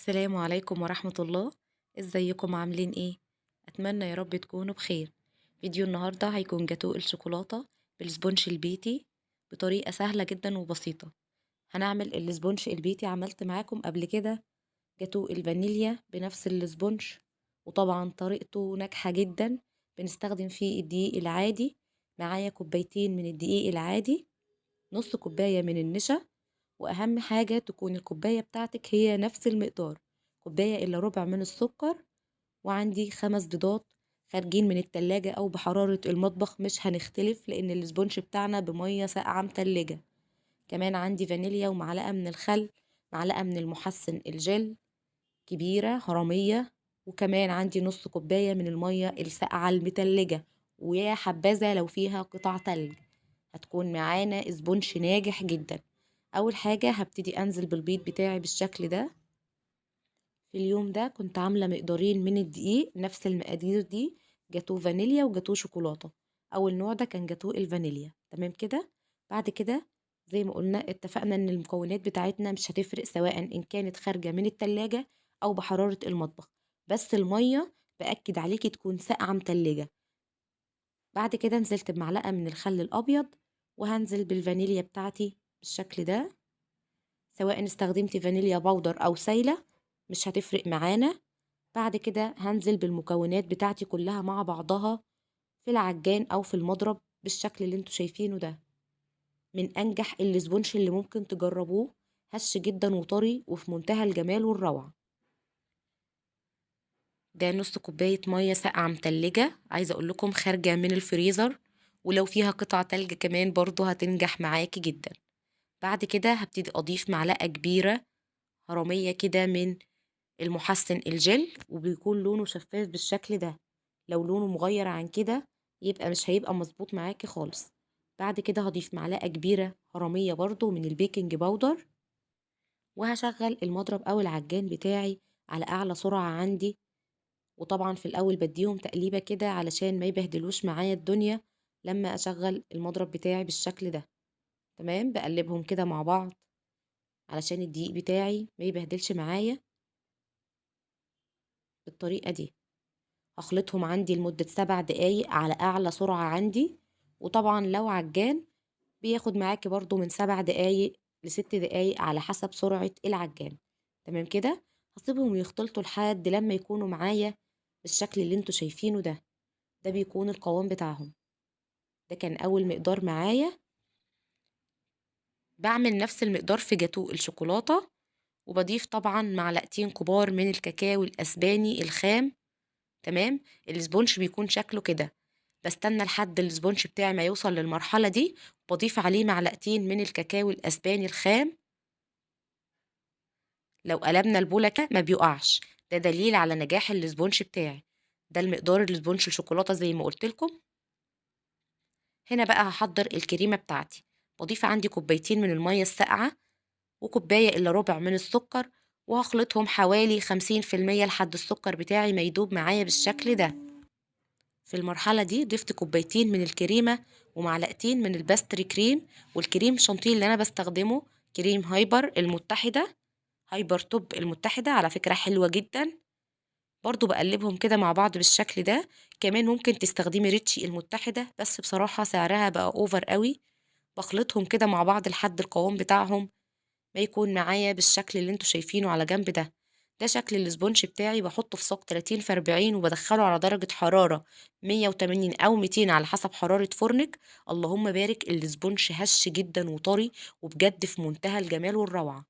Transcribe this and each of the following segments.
السلام عليكم ورحمة الله. ازيكم عاملين ايه؟ اتمنى يا رب تكونوا بخير. فيديو النهاردة هيكون جاتوه الشوكولاتة بالسبونش البيتي بطريقة سهلة جدا وبسيطة. هنعمل السبونش البيتي، عملت معاكم قبل كده جاتوه الفانيليا بنفس السبونش، وطبعا طريقته ناجحة جدا. بنستخدم فيه الدقيق العادي، معايا كوبايتين من الدقيق العادي، نص كوباية من النشا، واهم حاجة تكون الكوباية بتاعتك هي نفس المقدار، كوباية الا ربع من السكر. وعندي 5 بيضات خارجين من التلاجة او بحرارة المطبخ، مش هنختلف لان الاسبونج بتاعنا بمية ساقعة متلجة. كمان عندي فانيليا ومعلقة من الخل، معلقة من المحسن الجل كبيرة هرمية، وكمان عندي نص كوباية من المية الساقعة المتلجة، ويا حبذا لو فيها قطع تلج، هتكون معانا اسبونج ناجح جدا. اول حاجة هبتدي انزل بالبيض بتاعي بالشكل ده. في اليوم ده كنت عاملة مقدارين من الدقيق، نفس المقادير دي، جاتوه فانيليا وجاتوه شوكولاتة. اول نوع ده كان جاتوه الفانيليا، تمام كده. بعد كده زي ما قلنا اتفقنا ان المكونات بتاعتنا مش هتفرق سواء ان كانت خارجة من التلاجة او بحرارة المطبخ، بس المية بأكد عليكي تكون ساقعة متلجة. بعد كده نزلت بمعلقة من الخل الابيض، وهنزل بالفانيليا بتاعتي بالشكل ده، سواء استخدمتي فانيليا باودر او سايلة مش هتفرق معانا. بعد كده هنزل بالمكونات بتاعتي كلها مع بعضها في العجان او في المضرب بالشكل اللي انتوا شايفينه ده. من انجح الاسبونش اللي ممكن تجربوه، هش جدا وطري وفي منتهى الجمال والروعة. ده نص كوباية مية ساقعة متلجة، عايزة اقول لكم خارجة من الفريزر، ولو فيها قطع تلج كمان برضو هتنجح معاكي جدا. بعد كده هبتدي اضيف معلقة كبيرة هرمية كده من المحسن الجل، وبيكون لونه شفاف بالشكل ده. لو لونه مغير عن كده يبقى مش هيبقى مظبوط معاكي خالص. بعد كده هضيف معلقة كبيرة هرمية برضو من البيكنج باودر، وهشغل المضرب او العجان بتاعي على اعلى سرعة عندي. وطبعا في الاول بديهم تقليبة كده علشان ما يبهدلوش معايا الدنيا لما اشغل المضرب بتاعي بالشكل ده. تمام، بقلبهم كده مع بعض علشان الدقيق بتاعي ما يبهدلش معايا بالطريقة دي. هخلطهم عندي لمدة 7 دقايق على أعلى سرعة عندي. وطبعا لو عجان بياخد معاكي برضو من 7 دقايق ل6 دقايق على حسب سرعة العجان. تمام كده، هسيبهم يختلطوا لحد لما يكونوا معايا بالشكل اللي انتوا شايفينه ده. ده بيكون القوام بتاعهم. ده كان أول مقدار معايا. بعمل نفس المقدار في جاتو الشوكولاتة، وبضيف طبعا معلقتين كبار من الكاكاو الأسباني الخام. تمام، السبونج بيكون شكله كده. بستنى لحد السبونج بتاعي ما يوصل للمرحلة دي، بضيف عليه معلقتين من الكاكاو الأسباني الخام. لو قلبنا البولكة ما بيقعش، ده دليل على نجاح السبونج بتاعي. ده المقدار السبونج الشوكولاتة زي ما قلت لكم. هنا بقى هحضر الكريمة بتاعتي. بضيف عندي كوبايتين من المية الساقعة، وكوباية إلا ربع من السكر، وهخلطهم حوالي 50% لحد السكر بتاعي ما يدوب معايا بالشكل ده. في المرحلة دي ضفت كوبايتين من الكريمة ومعلقتين من الباستري كريم. والكريم شانتيه اللي أنا بستخدمه كريم هايبر المتحدة، هايبر توب المتحدة، على فكرة حلوة جدا. برضو بقلبهم كده مع بعض بالشكل ده. كمان ممكن تستخدمي ريتشي المتحدة، بس بصراحة سعرها بقى اوفر قوي. بخلطهم كده مع بعض لحد القوام بتاعهم ما يكون معايا بالشكل اللي انتوا شايفينه على جنب ده. ده شكل الاسبونج بتاعي. بحطه في صاج 30 في 40، وبدخله على درجة حرارة 180 او 200 على حسب حرارة فرنك. اللهم بارك، الاسبونج هش جدا وطري، وبجد في منتهى الجمال والروعة.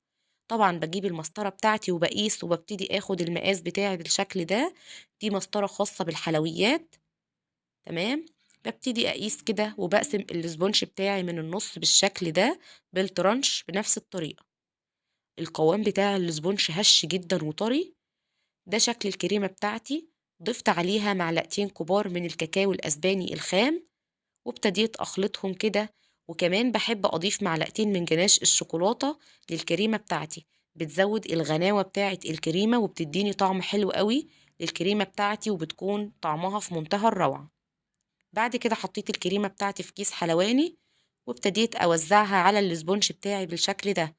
طبعا بجيب المسطرة بتاعتي وبقيس، وببتدي اخد المقاس بتاعي بالشكل ده. دي مسطرة خاصة بالحلويات. تمام، ببتدي اقيس كده وبقسم الاسبونج بتاعي من النص بالشكل ده بالترانش بنفس الطريقة. القوام بتاع الاسبونج هش جدا وطري. ده شكل الكريمة بتاعتي. ضفت عليها معلقتين كبار من الكاكاو الأسباني الخام، وابتديت أخلطهم كده. وكمان بحب أضيف معلقتين من جناش الشوكولاتة للكريمة بتاعتي، بتزود الغناوة بتاعة الكريمة وبتديني طعم حلو قوي للكريمة بتاعتي، وبتكون طعمها في منتهى الروعة. بعد كده حطيت الكريمة بتاعتي في كيس حلواني، وابتديت أوزعها على الاسبونج بتاعي بالشكل ده.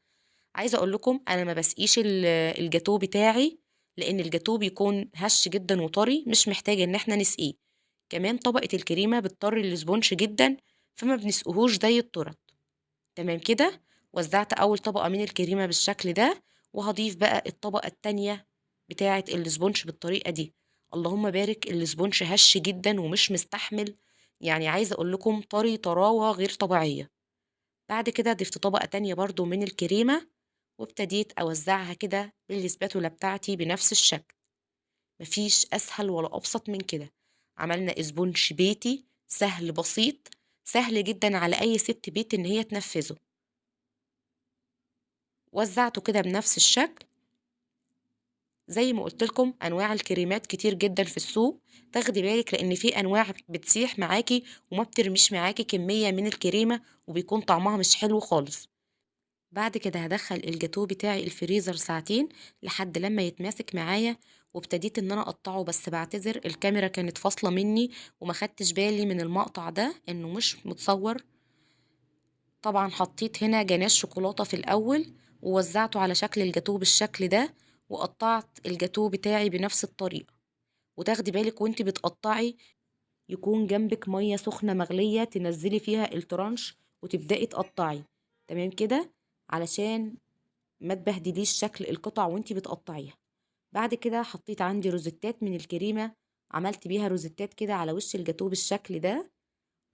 عايزة اقول لكم انا ما بسقيش الجاتوه بتاعي، لان الجاتوه بيكون هش جدا وطري، مش محتاج ان احنا نسقيه. كمان طبقة الكريمة بتطري الاسبونج جدا، فما بنسقهوش زي التورت. تمام كده. وزعت اول طبقة من الكريمة بالشكل ده، وهضيف بقى الطبقة التانية بتاعة الاسبونج بالطريقة دي. اللهم بارك، الاسبونج هش جدا ومش مستحمل، يعني عايزة اقول لكم طري طراوة غير طبيعية. بعد كده ضفت طبقة تانية برضو من الكريمة، وابتديت اوزعها كده بالسباتولا بتاعتي بنفس الشكل. مفيش اسهل ولا ابسط من كده. عملنا اسبونج بيتي سهل بسيط، سهل جدا على اي ست بيت ان هي تنفذه. وزعته كده بنفس الشكل. زي ما قلت لكم انواع الكريمات كتير جدا في السوق، تاخدي بالك لان في انواع بتسيح معاكي وما بترميش معاكي كمية من الكريمة، وبيكون طعمها مش حلو خالص. بعد كده هدخل الجاتوه بتاعي الفريزر ساعتين لحد لما يتماسك معايا. وابتديت ان انا اقطعه، بس بعتذر الكاميرا كانت فاصلة مني وما خدتش بالي من المقطع ده انه مش متصور. طبعا حطيت هنا جناش شوكولاتة في الأول، ووزعته على شكل الجاتوه بالشكل ده، وقطعت الجاتوه بتاعي بنفس الطريقة. وتاخدي بالك وانتي بتقطعي يكون جنبك مية سخنة مغلية تنزلي فيها الترانش وتبدأي تقطعي. تمام كده، علشان ما تبهدليش شكل القطع وانتي بتقطعيها. بعد كده حطيت عندي روزتات من الكريمة، عملت بيها روزتات كده على وش الجاتوه بالشكل ده.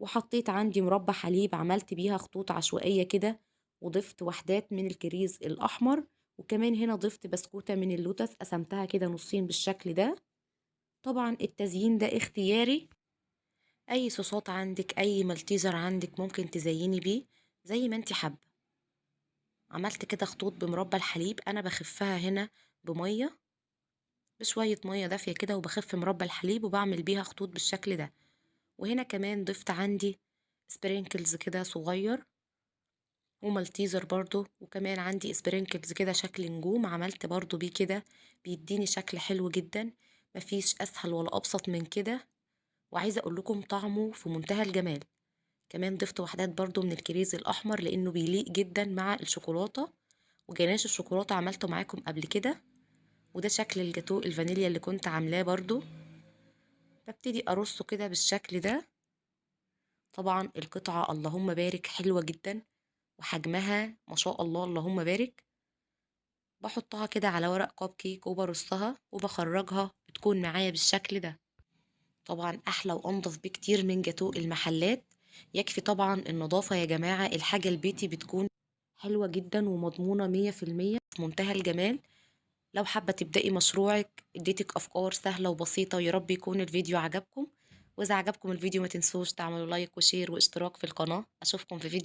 وحطيت عندي مربى حليب، عملت بيها خطوط عشوائية كده. وضفت وحدات من الكريز الأحمر، وكمان هنا ضفت بسكوتة من اللوتس قسمتها كده نصين بالشكل ده. طبعا التزيين ده اختياري، أي صوصات عندك أي مالتيزر عندك ممكن تزيني بيه زي ما انت حابة. عملت كده خطوط بمربى الحليب، أنا بخفها هنا بمية، بشوية مية دافية كده، وبخف مربى الحليب وبعمل بيها خطوط بالشكل ده. وهنا كمان ضفت عندي سبرينكلز كده صغير ومالتيزر برضو، وكمان عندي سبرينكلز كده شكل نجوم عملت برضو بيه كده، بيديني شكل حلو جدا. مفيش اسهل ولا ابسط من كده. وعايزه اقول لكم طعمه في منتهى الجمال. كمان ضفت وحدات برضو من الكريز الاحمر لانه بيليق جدا مع الشوكولاته. وجناش الشوكولاته عملته معاكم قبل كده. وده شكل الجاتو الفانيليا اللي كنت عاملاه برضو. ببتدي ارصه كده بالشكل ده. طبعا القطعه اللهم بارك حلوه جدا، وحجمها ما شاء الله اللهم بارك. باحطها كده على ورق كب كيك وبرصها وبخرجها، بتكون معايا بالشكل ده. طبعا احلى وانضف بكتير من جاتو المحلات. يكفي طبعا النظافة يا جماعة، الحاجة البيتي بتكون حلوة جدا ومضمونة 100% في منتهى الجمال. لو حابة تبدأي مشروعك اديتك افكار سهلة وبسيطة، ويا رب يكون الفيديو عجبكم. واذا عجبكم الفيديو ما تنسوش تعملوا لايك وشير واشتراك في القناة. اشوفكم في فيديو